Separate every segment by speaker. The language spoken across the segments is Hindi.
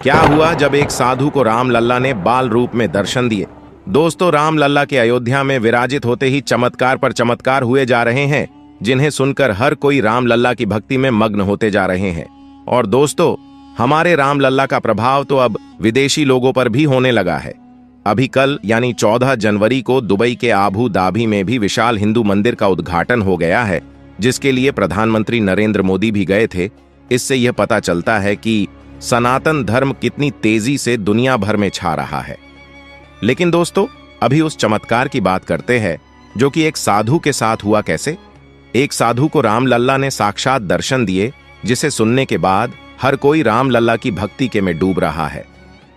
Speaker 1: क्या हुआ जब एक साधु को राम लल्ला ने बाल रूप में दर्शन दिए। दोस्तों, राम लल्ला के अयोध्या में विराजित होते ही चमत्कार पर चमत्कार हुए जा रहे हैं, जिन्हें सुनकर हर कोई राम लल्ला की भक्ति में मग्न होते जा रहे हैं। और दोस्तों, हमारे राम लल्ला का प्रभाव तो अब विदेशी लोगों पर भी होने लगा है। अभी कल यानी 14 जनवरी को दुबई के आबू धाबी में भी विशाल हिंदू मंदिर का उद्घाटन हो गया है, जिसके लिए प्रधानमंत्री नरेंद्र मोदी भी गए थे। इससे यह पता चलता है कि सनातन धर्म कितनी तेजी से दुनिया भर में छा रहा है। लेकिन दोस्तों, अभी उस चमत्कार की बात करते हैं जो कि एक साधु के साथ हुआ। कैसे? एक साधु को राम लल्ला ने साक्षात दर्शन दिए, जिसे सुनने के बाद हर कोई राम लल्ला की भक्ति के में डूब रहा है।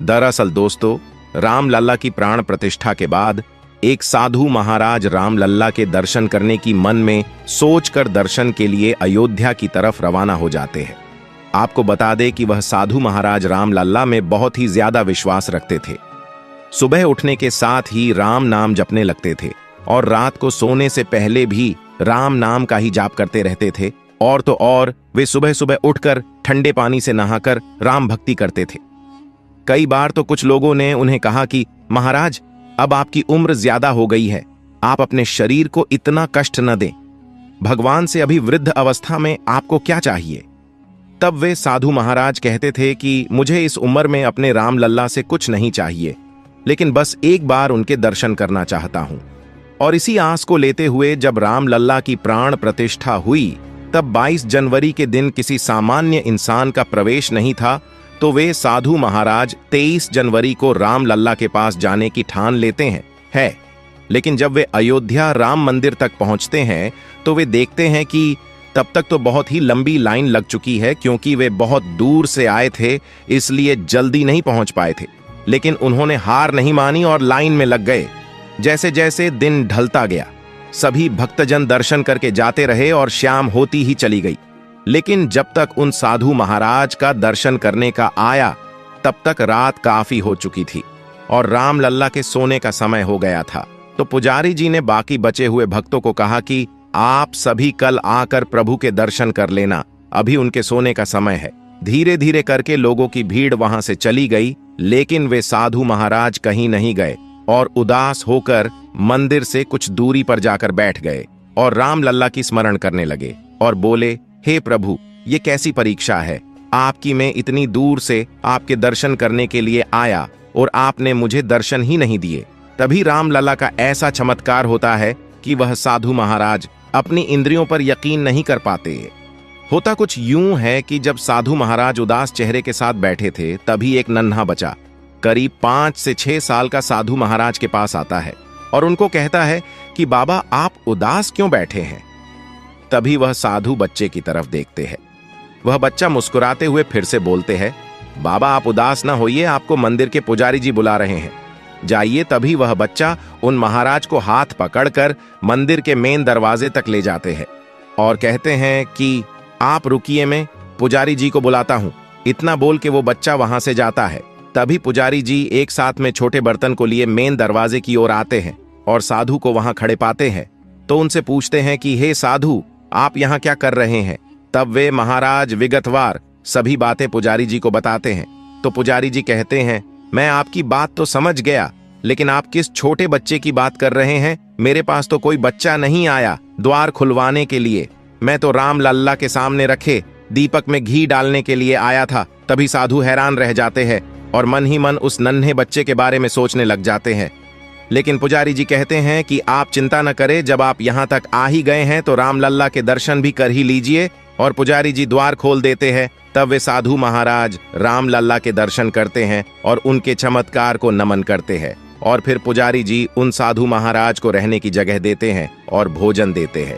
Speaker 1: दरअसल दोस्तों, राम लल्ला की प्राण प्रतिष्ठा के बाद एक साधु महाराज राम लल्ला के दर्शन करने की मन में सोचकर दर्शन के लिए अयोध्या की तरफ रवाना हो जाते हैं। आपको बता दें कि वह साधु महाराज राम लल्ला में बहुत ही ज्यादा विश्वास रखते थे। सुबह उठने के साथ ही राम नाम जपने लगते थे और रात को सोने से पहले भी राम नाम का ही जाप करते रहते थे। और तो और वे सुबह सुबह उठकर ठंडे पानी से नहाकर राम भक्ति करते थे। कई बार तो कुछ लोगों ने उन्हें कहा कि महाराज, अब आपकी उम्र ज्यादा हो गई है, आप अपने शरीर को इतना कष्ट न दें। भगवान से अभी वृद्ध अवस्था में आपको क्या चाहिए? तब वे साधु महाराज कहते थे कि मुझे इस उम्र में अपने राम लल्ला से कुछ नहीं चाहिए, लेकिन बस एक बार उनके दर्शन करना चाहता हूं। और इसी आस को लेते हुए जब राम लल्ला की प्राण प्रतिष्ठा हुई, तब 22 जनवरी के दिन किसी सामान्य इंसान का प्रवेश नहीं था, तो वे साधु महाराज 23 जनवरी को राम लल्ला के पास जाने की ठान लेते हैं। लेकिन जब वे अयोध्या राम मंदिर तक पहुंचते हैं तो वे देखते हैं कि तब तक तो बहुत ही लंबी लाइन लग चुकी है, क्योंकि वे बहुत दूर से आए थे, इसलिए जल्दी नहीं पहुंच पाए थे। लेकिन उन्होंने हार नहीं मानी और लाइन में लग गए। जैसे जैसे दिन ढलता गया, सभी भक्तजन दर्शन करके जाते रहे और शाम होती ही चली गई। लेकिन जब तक उन साधु महाराज का दर्शन करने का आया, तब तक रात काफी हो चुकी थी और राम लल्ला के सोने का समय हो गया था। तो पुजारी जी ने बाकी बचे हुए भक्तों को कहा कि आप सभी कल आकर प्रभु के दर्शन कर लेना, अभी उनके सोने का समय है। धीरे धीरे करके लोगों की भीड़ वहां से चली गई, लेकिन वे साधु महाराज कहीं नहीं गए और उदास होकर मंदिर से कुछ दूरी पर जाकर बैठ गए और राम लल्ला की स्मरण करने लगे और बोले, हे प्रभु, ये कैसी परीक्षा है आपकी। मैं इतनी दूर से आपके दर्शन करने के लिए आया और आपने मुझे दर्शन ही नहीं दिए। तभी राम लल्ला का ऐसा चमत्कार होता है कि वह साधु महाराज अपनी इंद्रियों पर यकीन नहीं कर पाते। होता कुछ यूं है कि जब साधु महाराज उदास चेहरे के साथ बैठे थे, तभी एक नन्हा बच्चा करीब 5 से 6 साल का साधु महाराज के पास आता है और उनको कहता है कि बाबा, आप उदास क्यों बैठे हैं? तभी वह साधु बच्चे की तरफ देखते हैं। वह बच्चा मुस्कुराते हुए फिर से बोलते हैं, बाबा आप उदास ना होइए, आपको मंदिर के पुजारी जी बुला रहे हैं, जाइए। तभी वह बच्चा उन महाराज को हाथ पकड़कर मंदिर के मेन दरवाजे तक ले जाते हैं और कहते हैं कि आप रुकिए, मैं पुजारी जी को बुलाता हूं। इतना बोल के वो बच्चा वहां से जाता है। तभी पुजारी जी एक साथ में छोटे बर्तन को लिए मेन दरवाजे की ओर आते हैं और साधु को वहां खड़े पाते हैं। तो उनसे पूछते हैं कि हे साधु, आप यहाँ क्या कर रहे हैं? तब वे महाराज विगतवार सभी बातें पुजारी जी को बताते हैं। तो पुजारी जी कहते हैं, मैं आपकी बात तो समझ गया, लेकिन आप किस छोटे बच्चे की बात कर रहे हैं? मेरे पास तो कोई बच्चा नहीं आया द्वार खुलवाने के लिए, मैं तो राम लल्ला के सामने रखे दीपक में घी डालने के लिए आया था। तभी साधु हैरान रह जाते हैं और मन ही मन उस नन्हे बच्चे के बारे में सोचने लग जाते हैं। लेकिन पुजारी जी कहते हैं कि आप चिंता न करें, जब आप यहाँ तक आ ही गए हैं तो राम लल्ला के दर्शन भी कर ही लीजिए। और पुजारी जी द्वार खोल देते हैं। तब वे साधु महाराज राम लल्ला के दर्शन करते हैं और उनके चमत्कार को नमन करते हैं। और फिर पुजारी जी उन साधु महाराज को रहने की जगह देते हैं और भोजन देते हैं।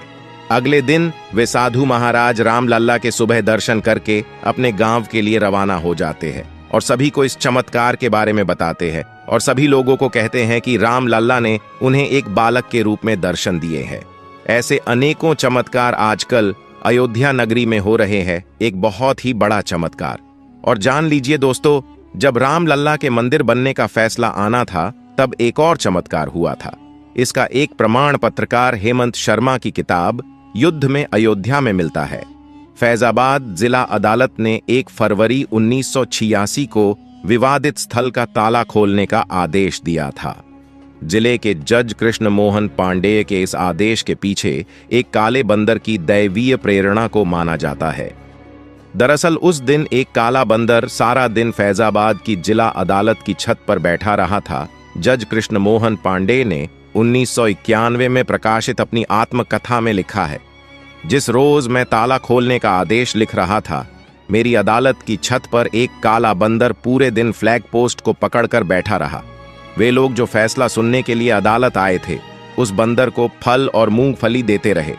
Speaker 1: अगले दिन वे साधु महाराज राम लल्ला के सुबह दर्शन करके अपने गांव के लिए रवाना हो जाते हैं और सभी को इस चमत्कार के बारे में बताते हैं और सभी लोगों को कहते हैं कि राम लल्ला ने उन्हें एक बालक के रूप में दर्शन दिए हैं। ऐसे अनेकों चमत्कार आजकल अयोध्या नगरी में हो रहे हैं, एक बहुत ही बड़ा चमत्कार। और जान लीजिए दोस्तों, जब राम लल्ला के मंदिर बनने का फैसला आना था, तब एक और चमत्कार हुआ था। इसका एक प्रमाण पत्रकार हेमंत शर्मा की किताब युद्ध में अयोध्या में मिलता है। फैजाबाद जिला अदालत ने 1 फरवरी 1986 को विवादित स्थल का ताला खोलने का आदेश दिया था। जिले के जज कृष्ण मोहन पांडेय के इस आदेश के पीछे एक काले बंदर की दैवीय प्रेरणा को माना जाता है। दरअसल उस दिन एक काला बंदर सारा दिन फैजाबाद की जिला अदालत की छत पर बैठा रहा था। जज कृष्ण मोहन पांडेय ने 1991 में प्रकाशित अपनी आत्मकथा में लिखा है, जिस रोज मैं ताला खोलने का आदेश लिख रहा था, मेरी अदालत की छत पर एक काला बंदर पूरे दिन फ्लैग पोस्ट को पकड़कर बैठा रहा। वे लोग जो फैसला सुनने के लिए अदालत आए थे, उस बंदर को फल और मूंगफली देते रहे,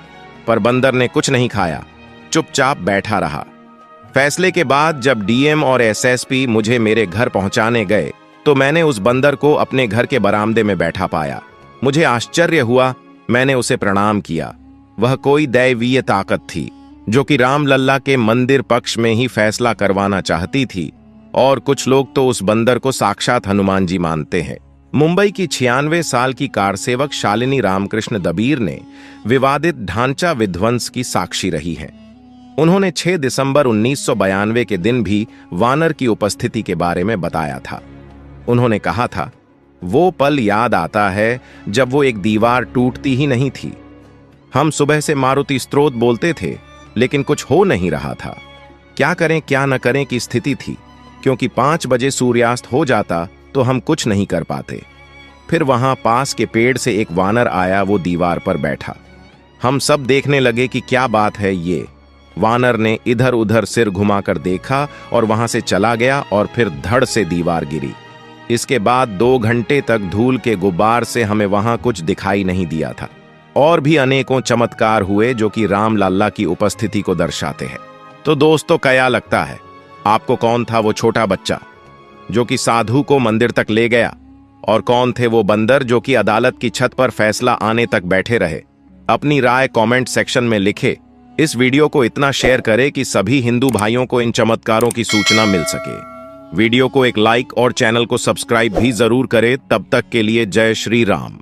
Speaker 1: पर बंदर ने कुछ नहीं खाया, चुपचाप बैठा रहा। फैसले के बाद जब डीएम और एसएसपी मुझे मेरे घर पहुंचाने गए, तो मैंने उस बंदर को अपने घर के बरामदे में बैठा पाया। मुझे आश्चर्य हुआ, मैंने उसे प्रणाम किया। वह कोई दैवीय ताकत थी जो कि रामलल्ला के मंदिर पक्ष में ही फैसला करवाना चाहती थी, और कुछ लोग तो उस बंदर को साक्षात हनुमान जी मानते हैं। मुंबई की 96 साल की कारसेवक शालिनी रामकृष्ण दबीर ने विवादित ढांचा विध्वंस की साक्षी रही हैं। उन्होंने 6 दिसंबर 1992 के दिन भी वानर की उपस्थिति के बारे में बताया था। उन्होंने कहा था, वो पल याद आता है जब वो एक दीवार टूटती ही नहीं थी। हम सुबह से मारुति स्तोत्र बोलते थे, लेकिन कुछ हो नहीं रहा था। क्या करें क्या न करें की स्थिति थी, क्योंकि 5 बजे सूर्यास्त हो जाता तो हम कुछ नहीं कर पाते। फिर वहां पास के पेड़ से एक वानर आया, वो दीवार पर बैठा। हम सब देखने लगे कि क्या बात है ये। वानर ने इधर उधर सिर घुमाकर देखा और वहां से चला गया, और फिर धड़ से दीवार गिरी। इसके बाद 2 घंटे तक धूल के गुब्बार से हमें वहां कुछ दिखाई नहीं दिया था। और भी अनेकों चमत्कार हुए जो कि रामलल्ला की उपस्थिति को दर्शाते हैं। तो दोस्तों, क्या लगता है आपको, कौन था वो छोटा बच्चा जो कि साधु को मंदिर तक ले गया, और कौन थे वो बंदर जो कि अदालत की छत पर फैसला आने तक बैठे रहे? अपनी राय कमेंट सेक्शन में लिखे। इस वीडियो को इतना शेयर करें कि सभी हिंदू भाइयों को इन चमत्कारों की सूचना मिल सके। वीडियो को एक लाइक और चैनल को सब्सक्राइब भी जरूर करें। तब तक के लिए जय श्री राम।